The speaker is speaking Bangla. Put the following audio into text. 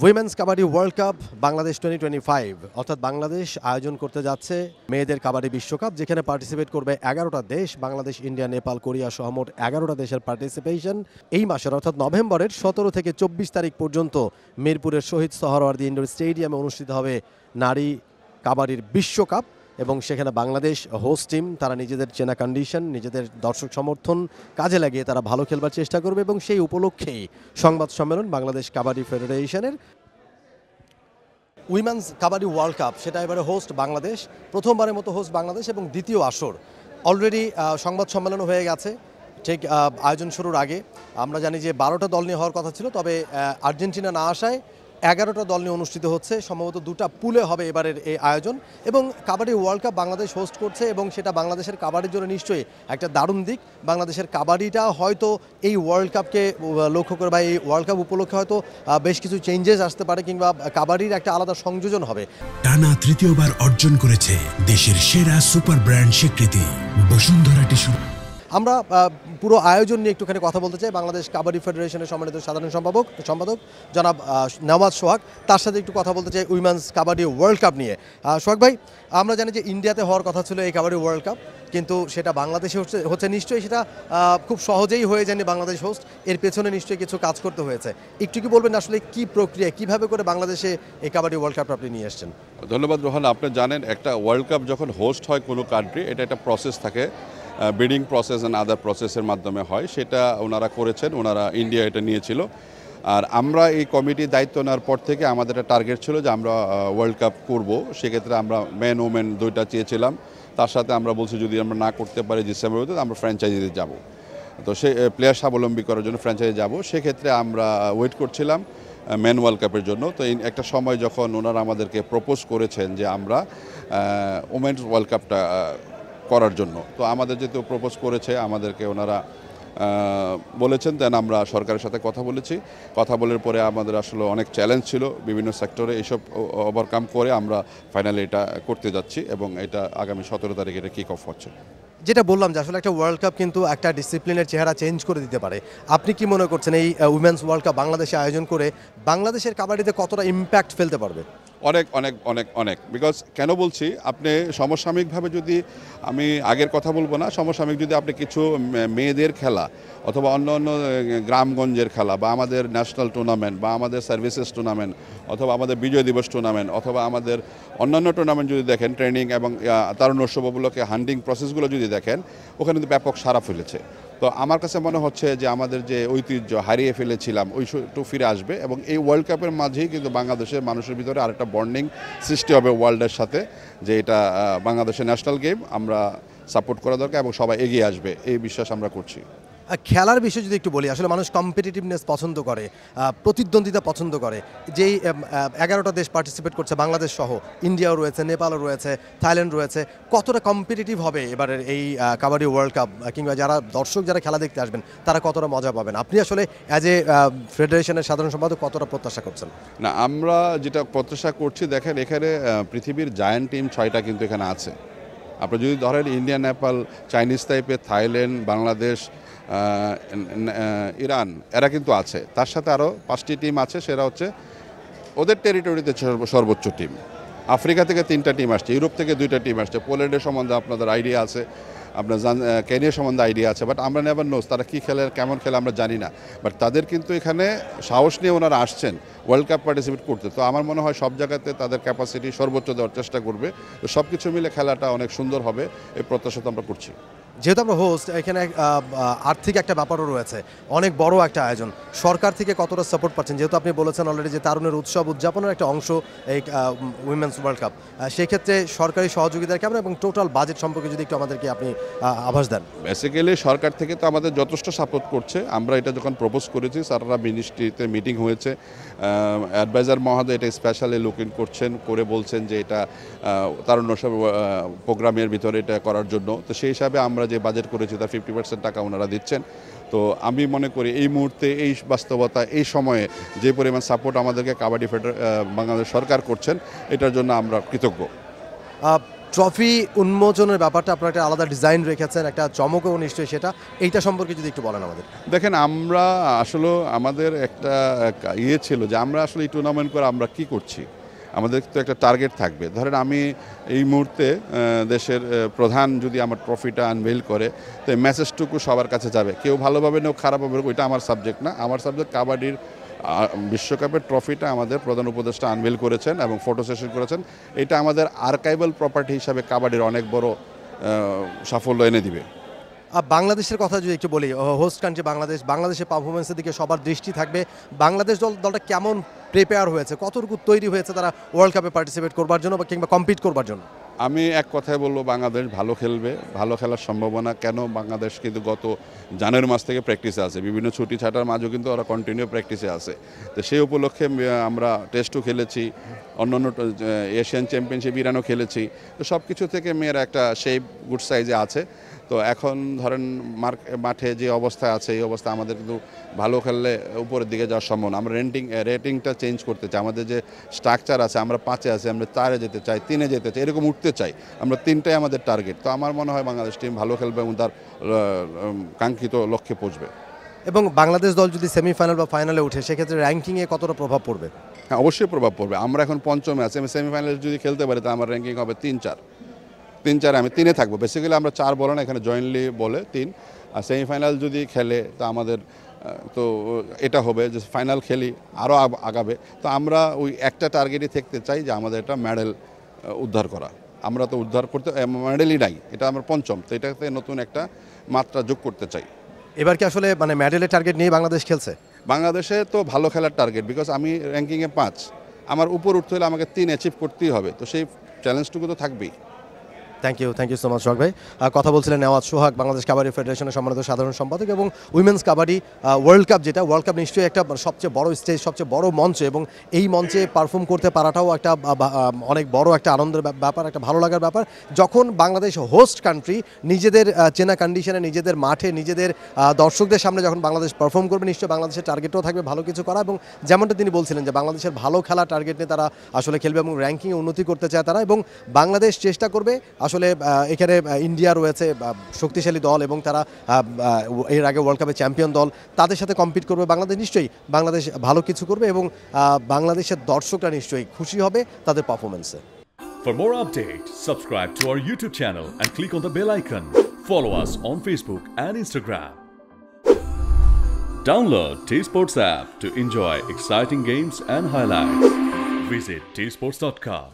Women's kabaddi world cup Bangladesh 2025 অর্থাৎ বাংলাদেশ আয়োজন করতে যাচ্ছে মেয়েদের কাবাডি বিশ্বকাপ, যেখানে পার্টিসিপেট করবে 11টা দেশ। বাংলাদেশ, ইন্ডিয়া, নেপাল, কোরিয়া সহ মোট 11টা দেশের পার্টিসিপেশন এই মাসের অর্থাৎ নভেম্বরের 17 থেকে 24 তারিখ পর্যন্ত মিরপুরের শহীদ সোহরাওয়ার্দী ইনডোর স্টেডিয়ামে অনুষ্ঠিত হবে নারী কাবাডির বিশ্বকাপ। এবং সেখানে বাংলাদেশ হোস্ট টিম, তারা নিজেদের চেনা কন্ডিশন, নিজেদের দর্শক সমর্থন কাজে লাগিয়ে তারা ভালো খেলবার চেষ্টা করবে। এবং সেই উপলক্ষেই সংবাদ সম্মেলন বাংলাদেশ কাবাডি ফেডারেশনের। উইমেন্স কাবাডি ওয়ার্ল্ড কাপ সেটা এবারে হোস্ট বাংলাদেশ, প্রথমবারের মতো হোস্ট বাংলাদেশ এবং দ্বিতীয় আসর। অলরেডি সংবাদ সম্মেলন হয়ে গেছে। ঠিক আয়োজন শুরুর আগে আমরা জানি যে 12টা দল নিয়ে হওয়ার কথা ছিল, তবে আর্জেন্টিনা না আসায় 11টা দল নিয়ে অনুষ্ঠিত হচ্ছে। সম্ভবত 2টা পুলে হবে এবারের এই আয়োজন। এবং kabaddi world cup Bangladesh host করছে এবং সেটা বাংলাদেশের কাবাডির জন্য নিশ্চয়ই একটা দারুণ দিক। বাংলাদেশের কাবাডিটা হয়তো এই ওয়ার্ল্ড কাপকে লক্ষ্য করে বা এই ওয়ার্ল্ড কাপ উপলক্ষে হয়তো বেশ কিছু চেঞ্জেস আসতে পারে, কিংবা কাবাডির একটা আলাদা সংযোজন হবে। টানা তৃতীয়বার অর্জন করেছে দেশের সেরা সুপার ব্র্যান্ড স্বীকৃতি বসুন্ধরা টিস্যু। আমরা পুরো আয়োজন নিয়ে একটুখানি কথা বলতে চাই বাংলাদেশ কাবাডি ফেডারেশনের সম্মানিত সাধারণ সম্পাদক জনাব নওয়াজ সোহাগ, তার সাথে একটু কথা বলতে চাই উইমেন্স কাবাডি ওয়ার্ল্ড কাপ নিয়ে। সোহাগ ভাই, আমরা জানি যে ইন্ডিয়াতে হওয়ার কথা ছিল এই কাবাডি ওয়ার্ল্ড কাপ, কিন্তু সেটা বাংলাদেশে হচ্ছে নিশ্চয়ই সেটা খুব সহজেই হয়ে যায়নি বাংলাদেশ হোস্ট। এর পেছনে নিশ্চয়ই কিছু কাজ করতে হয়েছে। একটু কি বলবেন আসলে কি প্রক্রিয়া, কিভাবে করে বাংলাদেশে এই কাবাডি ওয়ার্ল্ড কাপ আপনি নিয়ে এসেছেন? ধন্যবাদ রোহান। আপনি জানেন একটা ওয়ার্ল্ড কাপ যখন হোস্ট হয় কোনো কান্ট্রি, এটা একটা প্রসেস থাকে, বিডিং প্রসেস অ্যান্ড আদার প্রসেসের মাধ্যমে হয়। সেটা ওনারা করেছেন, ওনারা ইন্ডিয়া এটা নিয়েছিল। আর আমরা এই কমিটির দায়িত্ব নেওয়ার পর থেকে আমাদের একটা টার্গেট ছিল যে আমরা ওয়ার্ল্ড কাপ করব। সেক্ষেত্রে আমরা মেন ওমেন দুইটা চেয়েছিলাম। তার সাথে আমরা বলছি যদি আমরা না করতে পারি ডিসেম্বরে, আমরা ফ্র্যাঞ্চাইজিতে যাব। তো সে প্লেয়ার স্বাবলম্বী করার জন্য ফ্র্যাঞ্চাইজি যাব। সেক্ষেত্রে আমরা ওয়েট করছিলাম মেন ওয়ার্ল্ড কাপের জন্য। তো এই একটা সময় যখন ওনারা আমাদেরকে প্রপোজ করেছেন যে আমরা ওমেন্স ওয়ার্ল্ড কাপটা করার জন্য, তো আমাদের যেহেতু প্রপোজ করেছে আমাদেরকে ওনারা বলেছেন, দেন আমরা সরকারের সাথে কথা বলেছি। কথা বলার পরে আমাদের আসলে অনেক চ্যালেঞ্জ ছিল বিভিন্ন সেক্টরে, এইসব ওভারকাম করে আমরা ফাইনালি এটা করতে যাচ্ছি এবং এটা আগামী 17 তারিখে এটা কিক অফ হচ্ছে। যেটা বললাম যে আসলে একটা ওয়ার্ল্ড কাপ কিন্তু একটা ডিসিপ্লিনের চেহারা চেঞ্জ করে দিতে পারে। আপনি কি মনে করছেন এই উইমেন্স ওয়ার্ল্ড কাপ বাংলাদেশে আয়োজন করে বাংলাদেশের কাবাডিতে কতটা ইম্প্যাক্ট ফেলতে পারবে? অনেক অনেক অনেক অনেক। বিকজ কেন বলছি, আপনি সমসাময়িকভাবে, যদি আমি আগের কথা বলবো না, সমসাময়িক যদি আপনি কিছু মেয়েদের খেলা অথবা অন্য অন্য গ্রামগঞ্জের খেলা বা আমাদের ন্যাশনাল টুর্নামেন্ট বা আমাদের সার্ভিসেস টুর্নামেন্ট অথবা আমাদের বিজয় দিবস টুর্নামেন্ট অথবা আমাদের অন্যান্য টুর্নামেন্ট যদি দেখেন, ট্রেনিং এবং তারুণ্যোৎসব উপলক্ষে হান্টিং প্রসেসগুলো যদি দেখেন, ওখানে কিন্তু ব্যাপক সাড়া ফেলেছে। তো আমার কাছে মনে হচ্ছে যে আমাদের যে ঐতিহ্য হারিয়ে ফেলেছিলাম ওইটু ফিরে আসবে এবং এই ওয়ার্ল্ড কাপের মাঝেই কিন্তু বাংলাদেশের মানুষের ভিতরে আরেকটা বন্ডিং সৃষ্টি হবে ওয়ার্ল্ডের সাথে, যে এটা বাংলাদেশের ন্যাশনাল গেম, আমরা সাপোর্ট করা দরকার এবং সবাই এগিয়ে আসবে, এই বিশ্বাস আমরা করছি। খেলার বিষয়ে যদি একটু বলি, আসলে মানুষ কম্পিটিটিভনেস পছন্দ করে, প্রতিদ্বন্দ্বিতা পছন্দ করে। যেই 11টা দেশ পার্টিসিপেট করছে, বাংলাদেশ সহ, ইন্ডিয়াও রয়েছে, নেপালও রয়েছে, থাইল্যান্ড রয়েছে, কতটা কম্পিটিটিভ হবে এবারের এই কাবাডি ওয়ার্ল্ড কাপ, কিংবা যারা দর্শক যারা খেলা দেখতে আসবেন তারা কতটা মজা পাবেন? আপনি আসলে অ্যাজ এ ফেডারেশনের সাধারণ সম্পাদক কতটা প্রত্যাশা করছেন? না, আমরা যেটা প্রত্যাশা করছি, দেখেন এখানে পৃথিবীর জায়ান্ট টিম 6টা কিন্তু এখানে আছে। আপনি যদি ধরেন ইন্ডিয়া, নেপাল, চাইনিজ টাইপের, থাইল্যান্ড, বাংলাদেশ, ইরান, এরা কিন্তু আছে। তার সাথে আরও 5টি টিম আছে, সেটা হচ্ছে ওদের টেরিটরিতে সর্বোচ্চ টিম। আফ্রিকা থেকে 3টা টিম আসছে, ইউরোপ থেকে 2টা টিম আসছে। পোল্যান্ডের সম্বন্ধে আপনাদের আইডিয়া আছে, আপনার কেনিয়ার সম্বন্ধে আইডিয়া আছে, বাট আমরা নেভার নোস তারা কী খেলে, কেমন খেলে আমরা জানি না। বাট তাদের কিন্তু এখানে সাহস নিয়ে ওনারা আসছেন ওয়ার্ল্ড কাপ পার্টিসিপেট করতে। তো আমার মনে হয় সব জায়গাতে তাদের ক্যাপাসিটি সর্বোচ্চ দেওয়ার চেষ্টা করবে। তো সব কিছু মিলে খেলাটা অনেক সুন্দর হবে, এই প্রত্যাশা তো আমরা করছি। যেহেতু আমরা হোস্ট, এখানে আর্থিক একটা ব্যাপারও রয়েছে, অনেক বড় একটা আয়োজন। সরকার থেকে কতটা সাপোর্ট পাচ্ছেন? যেহেতু আপনি বলেছেন অলরেডি যে তারুণের উৎসব উদযাপনের একটা অংশ এই উইমেন্স ওয়ার্ল্ড কাপ, সেক্ষেত্রে সরকারি সহযোগিতা কেমন এবং টোটাল বাজেট সম্পর্কে যদি একটু আমাদেরকে আপনি আভাস দেন। বেসিক্যালি সরকার থেকে তো আমাদের যথেষ্ট সাপোর্ট করছে। আমরা এটা যখন প্রপোজ করেছি, স্যাররা মিনিস্ট্রিতে মিটিং হয়েছে, অ্যাডভাইজার মহোদয় এটা স্পেশালি লুক ইন করছেন, করে বলছেন যে এটা তারুণ্যোৎসব প্রোগ্রামের ভিতরে এটা করার জন্য। তো সেই হিসাবে আমরা যে বাজেট করেছি তার 50% টাকা ওনারা দিচ্ছেন। তো আমি মনে করি এই মুহূর্তে, এই বাস্তবতা, এই সময়ে যে পরিমাণ সাপোর্ট আমাদেরকে কাবাডি বাংলাদেশ সরকার করছেন, এটার জন্য আমরা কৃতজ্ঞ। ট্রফি উন্মোচনের ব্যাপারটা আপনারা একটা আলাদা ডিজাইন রেখেছেন, একটা চমকও নিশ্চয়ই সেটা, এইটা সম্পর্কে যদি একটু বলেন আমাদের। দেখেন, আমরা আসলে আমাদের একটা ইয়ে ছিল যে আমরা আসলে এই টুর্নামেন্ট করে আমরা কি করছি, আমাদের তো একটা টার্গেট থাকবে। ধরেন আমি এই মুহূর্তে দেশের প্রধান যদি আমার ট্রফিটা আনভেল করে, তো এই মেসেজটুকু সবার কাছে যাবে। কেউ ভালোভাবে নেও খারাপভাবে, ওইটা আমার সাবজেক্ট না। আমার সাবজেক্ট কাবাডির বিশ্বকাপের ট্রফিটা আমাদের প্রধান উপদেষ্টা আনভেল করেছেন এবং ফটো সেশন করেছেন। এটা আমাদের আর্কাইভাল প্রপার্টি হিসাবে কাবাডির অনেক বড় সাফল্য এনে দিবে। বাংলাদেশের কথা যদি একটু বলি, হোস্ট কান্ট্রি বাংলাদেশ, বাংলাদেশের পারফরমেন্সের দিকে সবার দৃষ্টি থাকবে। বাংলাদেশ দলটা কেমন প্রিপেয়ার হয়েছে, কতটুকু তৈরি হয়েছে তারা ওয়ার্ল্ড কাপে পার্টিসিপেট করবার জন্য বা কিংবা কম্পিট করবার জন্য? আমি এক কথায় বলবো, বাংলাদেশ ভালো খেলবে, ভালো খেলার সম্ভাবনা। কেন, বাংলাদেশ কিন্তু গত জানুয়ারি মাস থেকে প্র্যাকটিসে আছে, বিভিন্ন ছুটি ছাটার মাঝেও কিন্তু ওরা কন্টিনিউ প্র্যাকটিসে আছে। তো সেই উপলক্ষে আমরা টেস্টও খেলেছি, অন্যান্য এশিয়ান চ্যাম্পিয়নশিপ ইরানও খেলেছি। তো সব কিছু থেকে মেয়েরা একটা শেপ গুড সাইজে আছে। তো এখন ধরেন মাঠে যে অবস্থা আছে, এই অবস্থা আমাদের কিন্তু ভালো খেললে উপরের দিকে যাওয়ার সম্ভাবনা। আমরা রেটিংটা চেঞ্জ করতে চাই। আমাদের যে স্ট্রাকচার আছে, আমরা 5-এ আছি, আমরা 4-এ যেতে চাই, 3-এ যেতে চাই, এরকম উঠতে চাই। আমরা 3টাই আমাদের টার্গেট। তো আমার মনে হয় বাংলাদেশ টিম ভালো খেলবে এবং তার কাঙ্ক্ষিত লক্ষ্যে পৌঁছবে। এবং বাংলাদেশ দল যদি সেমিফাইনাল বা ফাইনালে উঠে, সেক্ষেত্রে র্যাঙ্কিংয়ে কতটা প্রভাব পড়বে? হ্যাঁ, অবশ্যই প্রভাব পড়বে। আমরা এখন 5মে আছি, আমি সেমিফাইনালে যদি খেলতে পারি, তা আমার র্যাঙ্কিং হবে 3-4। আমি 3-এ থাকবো। বেসিক্যালি আমরা 4 বলে না, এখানে জয়েন্টলি বলে 3। আর সেমিফাইনাল যদি খেলে, তা আমাদের তো এটা হবে যে ফাইনাল খেলি আরও আগাবে। তো আমরা ওই একটা টার্গেটই থাকতে চাই যে আমাদের একটা মেডেল উদ্ধার করা। আমরা তো উদ্ধার করতে মেডেলই নাই, এটা আমার 5ম। তো এটাতে নতুন একটা মাত্রা যোগ করতে চাই। এবার কি আসলে মানে মেডেলের টার্গেট নিয়ে বাংলাদেশ খেলছে? বাংলাদেশে তো ভালো খেলার টার্গেট, বিকজ আমি র্যাঙ্কিংয়ে 5, আমার উপর উঠতে হলে আমাকে 3 অ্যাচিভ করতেই হবে। তো সেই চ্যালেঞ্জটুকু তো থাকবেই। থ্যাংক ইউ সো মাচ সোহাগ ভাই। কথা বলছিলেন নেওয়াজ সোহাগ, বাংলাদেশ কাবাডি ফেডারেশনের সম্মানিত সাধারণ সম্পাদক। এবং উইমেন্স কাবাডি ওয়ার্ল্ড কাপ, যেটা ওয়ার্ল্ড কাপ নিশ্চয়ই একটা সবচেয়ে বড় স্টেজ, সবচেয়ে বড় মঞ্চ, এবং এই মঞ্চে পারফর্ম করতে পারাটাও একটা অনেক বড় একটা আনন্দের ব্যাপার, একটা ভালো লাগার ব্যাপার। যখন বাংলাদেশ হোস্ট কান্ট্রি নিজেদের চেনা কন্ডিশনে, নিজেদের মাঠে, নিজেদের দর্শকদের সামনে যখন বাংলাদেশ পারফর্ম করবে, নিশ্চয়ই বাংলাদেশের টার্গেটও থাকবে ভালো কিছু করা। এবং যেমনটা তিনি বলছিলেন যে বাংলাদেশের ভালো খেলা টার্গেট নিয়ে তারা আসলে খেলবে এবং র্যাঙ্কিংয়ে উন্নতি করতে চায় তারা। এবং বাংলাদেশ চেষ্টা করবে আসলে, এখানে ইন্ডিয়া রয়েছে শক্তিশালী দল এবং তারা এর আগে ওয়ার্ল্ড কাপে চ্যাম্পিয়ন দল, তাদের সাথে কম্পিট করবে বাংলাদেশ। নিশ্চয়ই বাংলাদেশ ভালো কিছু করবে এবং বাংলাদেশের দর্শকরা নিশ্চয়ই খুশি হবে তাদের পারফরমেন্সে। For more updates, subscribe to our YouTube channel and click on the bell icon. Follow us on Facebook and Instagram. Download T-Sports app to enjoy exciting games and highlights. Visit tsports.com.